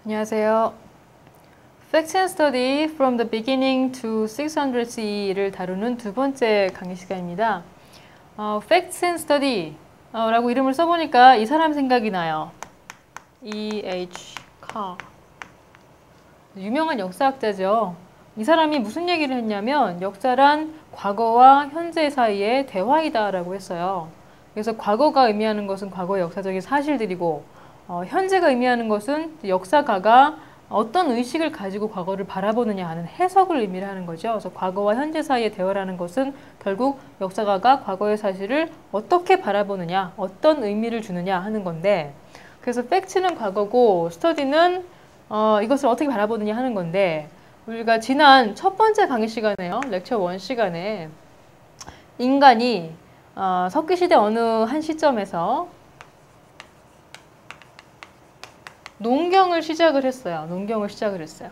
안녕하세요. Facts and Study from the beginning to 600CE를 다루는 두 번째 강의 시간입니다. Facts and Study 라고 이름을 써보니까 이 사람 생각이 나요. E.H. Carr. 유명한 역사학자죠. 이 사람이 무슨 얘기를 했냐면 역사란 과거와 현재 사이의 대화이다 라고 했어요. 그래서 과거가 의미하는 것은 과거의 역사적인 사실들이고 현재가 의미하는 것은 역사가가 어떤 의식을 가지고 과거를 바라보느냐 하는 해석을 의미를 하는 거죠. 그래서 과거와 현재 사이의 대화라는 것은 결국 역사가가 과거의 사실을 어떻게 바라보느냐, 어떤 의미를 주느냐 하는 건데, 그래서 팩트는 과거고 스터디는 이것을 어떻게 바라보느냐 하는 건데, 우리가 지난 첫 번째 강의 시간에요. 렉처 1 시간에 인간이 석기시대 어느 한 시점에서 농경을 시작을 했어요. 농경을 시작을 했어요.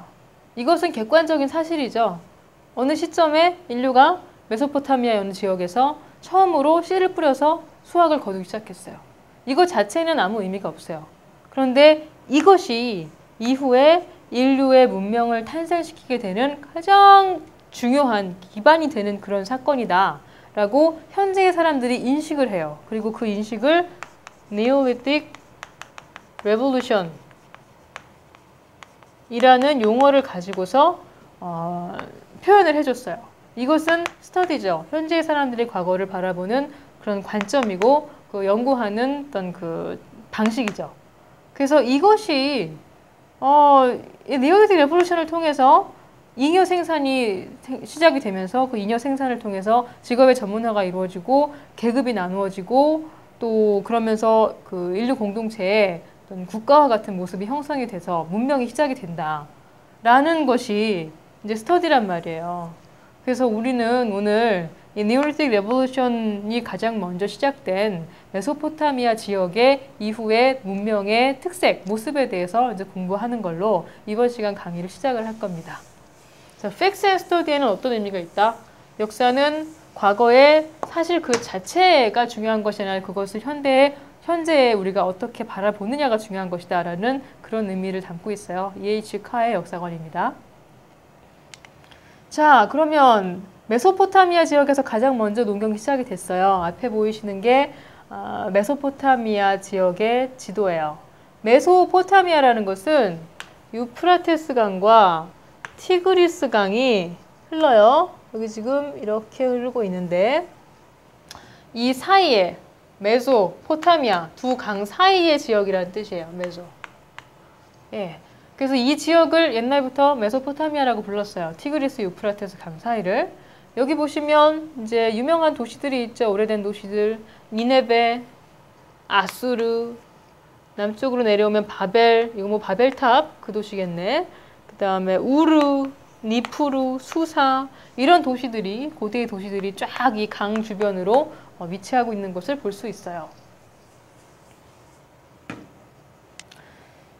이것은 객관적인 사실이죠. 어느 시점에 인류가 메소포타미아의 어느 지역에서 처음으로 씨를 뿌려서 수확을 거두기 시작했어요. 이것 자체는 아무 의미가 없어요. 그런데 이것이 이후에 인류의 문명을 탄생시키게 되는 가장 중요한 기반이 되는 그런 사건이다 라고 현재의 사람들이 인식을 해요. 그리고 그 인식을 Neolithic Revolution 이라는 용어를 가지고서 표현을 해줬어요. 이것은 스터디죠. 현재의 사람들이 과거를 바라보는 그런 관점이고 그 연구하는 어떤 그 방식이죠. 그래서 이것이 니올리틱 레볼루션을 통해서 잉여 생산이 시작이 되면서 그 잉여 생산을 통해서 직업의 전문화가 이루어지고 계급이 나누어지고 또 그러면서 그 인류 공동체에 어떤 국가와 같은 모습이 형성이 돼서 문명이 시작이 된다라는 것이 이제 스터디란 말이에요. 그래서 우리는 오늘 이 니올리틱 레볼루션이 가장 먼저 시작된 메소포타미아 지역의 이후의 문명의 특색, 모습에 대해서 이제 공부하는 걸로 이번 시간 강의를 시작을 할 겁니다. 자, Facts and Study에는 어떤 의미가 있다? 역사는 과거의 사실 그 자체가 중요한 것이 아니라 그것을 현재에 우리가 어떻게 바라보느냐가 중요한 것이다 라는 그런 의미를 담고 있어요. E.H. 카의 역사관입니다. 자, 그러면 메소포타미아 지역에서 가장 먼저 농경이 시작이 됐어요. 앞에 보이시는 게 메소포타미아 지역의 지도예요. 메소포타미아라는 것은 유프라테스 강과 티그리스 강이 흘러요. 여기 지금 이렇게 흐르고 있는데 이 사이에 메소포타미아 두 강 사이의 지역이라는 뜻이에요. 메소. 예. 그래서 이 지역을 옛날부터 메소포타미아라고 불렀어요. 티그리스 유프라테스 강 사이를. 여기 보시면 이제 유명한 도시들이 있죠. 오래된 도시들. 니네베, 아수르, 남쪽으로 내려오면 바벨, 이거 뭐 바벨탑 그 도시겠네. 그 다음에 우르, 니프루, 수사 이런 도시들이 고대의 도시들이 쫙 이 강 주변으로 위치하고 있는 것을 볼 수 있어요.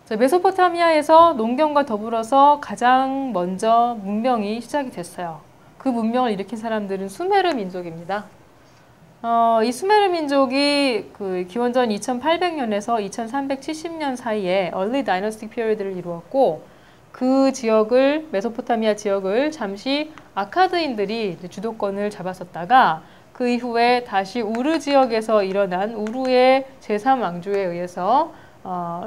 자, 메소포타미아에서 농경과 더불어서 가장 먼저 문명이 시작이 됐어요. 그 문명을 일으킨 사람들은 수메르 민족입니다. 이 수메르 민족이 그 기원전 2800년에서 2370년 사이에 Early Dynastic Period를 이루었고 그 지역을 메소포타미아 지역을 잠시 아카드인들이 주도권을 잡았었다가 그 이후에 다시 우르 지역에서 일어난 우르의 제3왕조에 의해서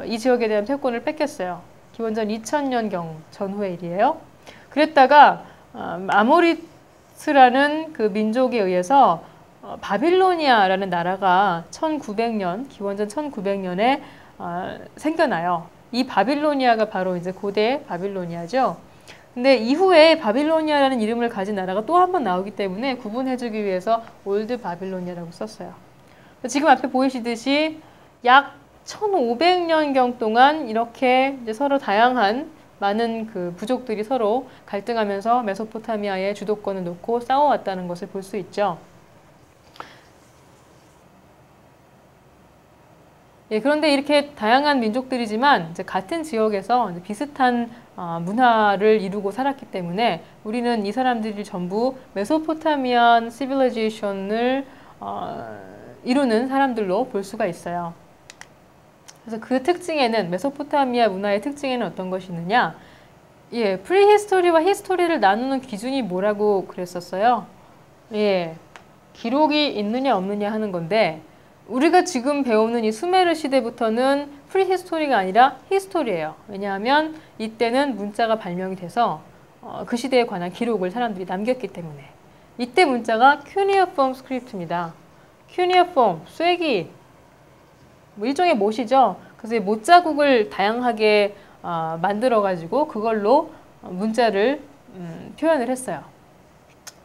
이 지역에 대한 패권을 뺏겼어요. 기원전 2000년경 전후의 일이에요. 그랬다가 아모리스라는 그 민족에 의해서 바빌로니아라는 나라가 1900년, 기원전 1900년에 생겨나요. 이 바빌로니아가 바로 이제 고대 바빌로니아죠. 근데 이후에 바빌로니아라는 이름을 가진 나라가 또 한 번 나오기 때문에 구분해주기 위해서 올드 바빌로니아라고 썼어요. 지금 앞에 보이시듯이 약 1500년경 동안 이렇게 이제 서로 다양한 많은 그 부족들이 서로 갈등하면서 메소포타미아의 주도권을 놓고 싸워왔다는 것을 볼 수 있죠. 예, 그런데 이렇게 다양한 민족들이지만 이제 같은 지역에서 이제 비슷한 문화를 이루고 살았기 때문에 우리는 이 사람들이 전부 메소포타미안 시빌리제이션을 이루는 사람들로 볼 수가 있어요. 그래서 그 특징에는 메소포타미아 문화의 특징에는 어떤 것이 있느냐? 예, 프리히스토리와 히스토리를 나누는 기준이 뭐라고 그랬었어요? 예, 기록이 있느냐 없느냐 하는 건데 우리가 지금 배우는 이 수메르 시대부터는 프리히스토리가 아니라 히스토리예요. 왜냐하면 이때는 문자가 발명이 돼서 그 시대에 관한 기록을 사람들이 남겼기 때문에 이때 문자가 큐니어폼 스크립트입니다. 큐니어폼, 쐐기, 뭐 일종의 못이죠. 그래서 이 못자국을 다양하게 만들어가지고 그걸로 문자를 표현을 했어요.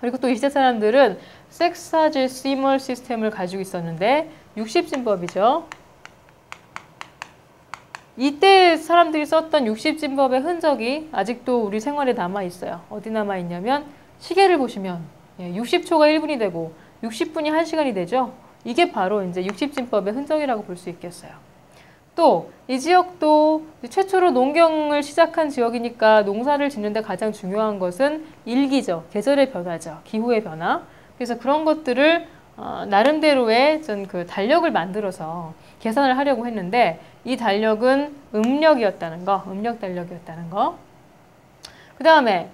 그리고 또 이 시대 사람들은 섹사제시멀 시스템을 가지고 있었는데 60진법이죠. 이때 사람들이 썼던 60진법의 흔적이 아직도 우리 생활에 남아 있어요. 어디 남아 있냐면 시계를 보시면 60초가 1분이 되고 60분이 1시간이 되죠. 이게 바로 이제 60진법의 흔적이라고 볼 수 있겠어요. 또 이 지역도 최초로 농경을 시작한 지역이니까 농사를 짓는데 가장 중요한 것은 일기죠. 계절의 변화죠. 기후의 변화. 그래서 그런 것들을 나름대로의 전 그 달력을 만들어서 계산을 하려고 했는데 이 달력은 음력이었다는 거, 음력 달력이었다는 거. 그 다음에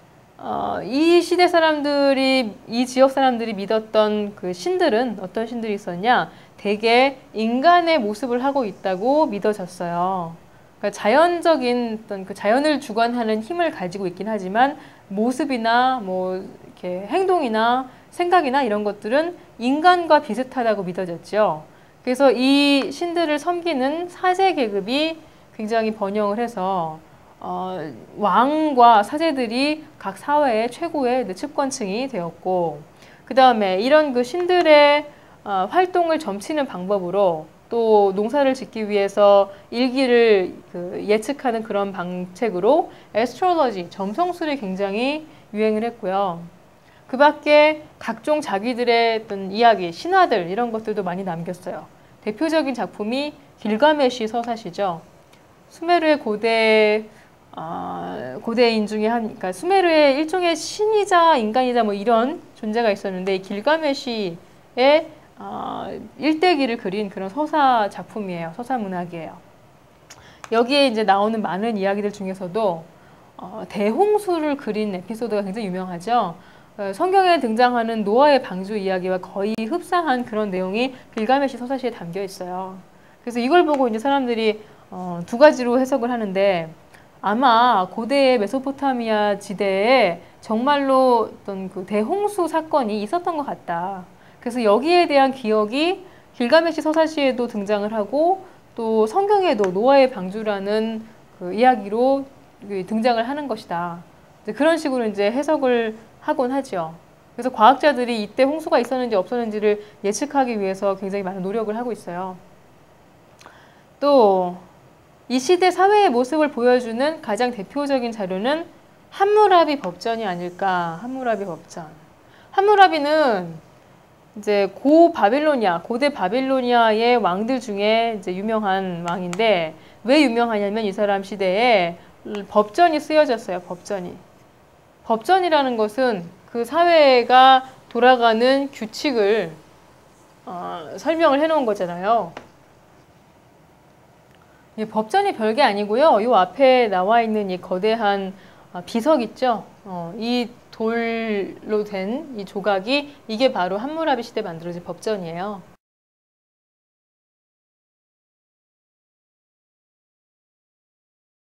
이 시대 사람들이, 이 지역 사람들이 믿었던 그 신들은 어떤 신들이 있었냐? 대개 인간의 모습을 하고 있다고 믿어졌어요. 그러니까 자연적인 어떤 그 자연을 주관하는 힘을 가지고 있긴 하지만 모습이나 뭐 이렇게 행동이나 생각이나 이런 것들은 인간과 비슷하다고 믿어졌죠. 그래서 이 신들을 섬기는 사제 계급이 굉장히 번영을 해서 왕과 사제들이 각 사회의 최고의 측권층이 되었고, 그 다음에 이런 그 신들의 활동을 점치는 방법으로 또 농사를 짓기 위해서 일기를 예측하는 그런 방책으로 애스트롤러지, 점성술이 굉장히 유행을 했고요. 그 밖에 각종 자기들의 어떤 이야기, 신화들 이런 것들도 많이 남겼어요. 대표적인 작품이 길가메시 서사시죠. 수메르의 고대인 중에 그러니까 수메르의 일종의 신이자 인간이자 뭐 이런 존재가 있었는데 이 길가메시의 일대기를 그린 그런 서사 작품이에요. 서사 문학이에요. 여기에 이제 나오는 많은 이야기들 중에서도 대홍수를 그린 에피소드가 굉장히 유명하죠. 성경에 등장하는 노아의 방주 이야기와 거의 흡사한 그런 내용이 길가메시 서사시에 담겨 있어요. 그래서 이걸 보고 이제 사람들이 두 가지로 해석을 하는데 아마 고대의 메소포타미아 지대에 정말로 어떤 그 대홍수 사건이 있었던 것 같다. 그래서 여기에 대한 기억이 길가메시 서사시에도 등장을 하고 또 성경에도 노아의 방주라는 그 이야기로 등장을 하는 것이다. 그런 식으로 이제 해석을 하곤 하죠. 그래서 과학자들이 이때 홍수가 있었는지 없었는지를 예측하기 위해서 굉장히 많은 노력을 하고 있어요. 또 이 시대 사회의 모습을 보여주는 가장 대표적인 자료는 함무라비 법전이 아닐까. 함무라비 법전. 함무라비는 이제 고대 바빌로니아의 왕들 중에 이제 유명한 왕인데 왜 유명하냐면 이 사람 시대에 법전이 쓰여졌어요. 법전이. 법전이라는 것은 그 사회가 돌아가는 규칙을 설명을 해놓은 거잖아요. 법전이 별게 아니고요. 이 앞에 나와 있는 이 거대한 비석 있죠. 이 돌로 된 이 조각이 이게 바로 함무라비 시대에 만들어진 법전이에요.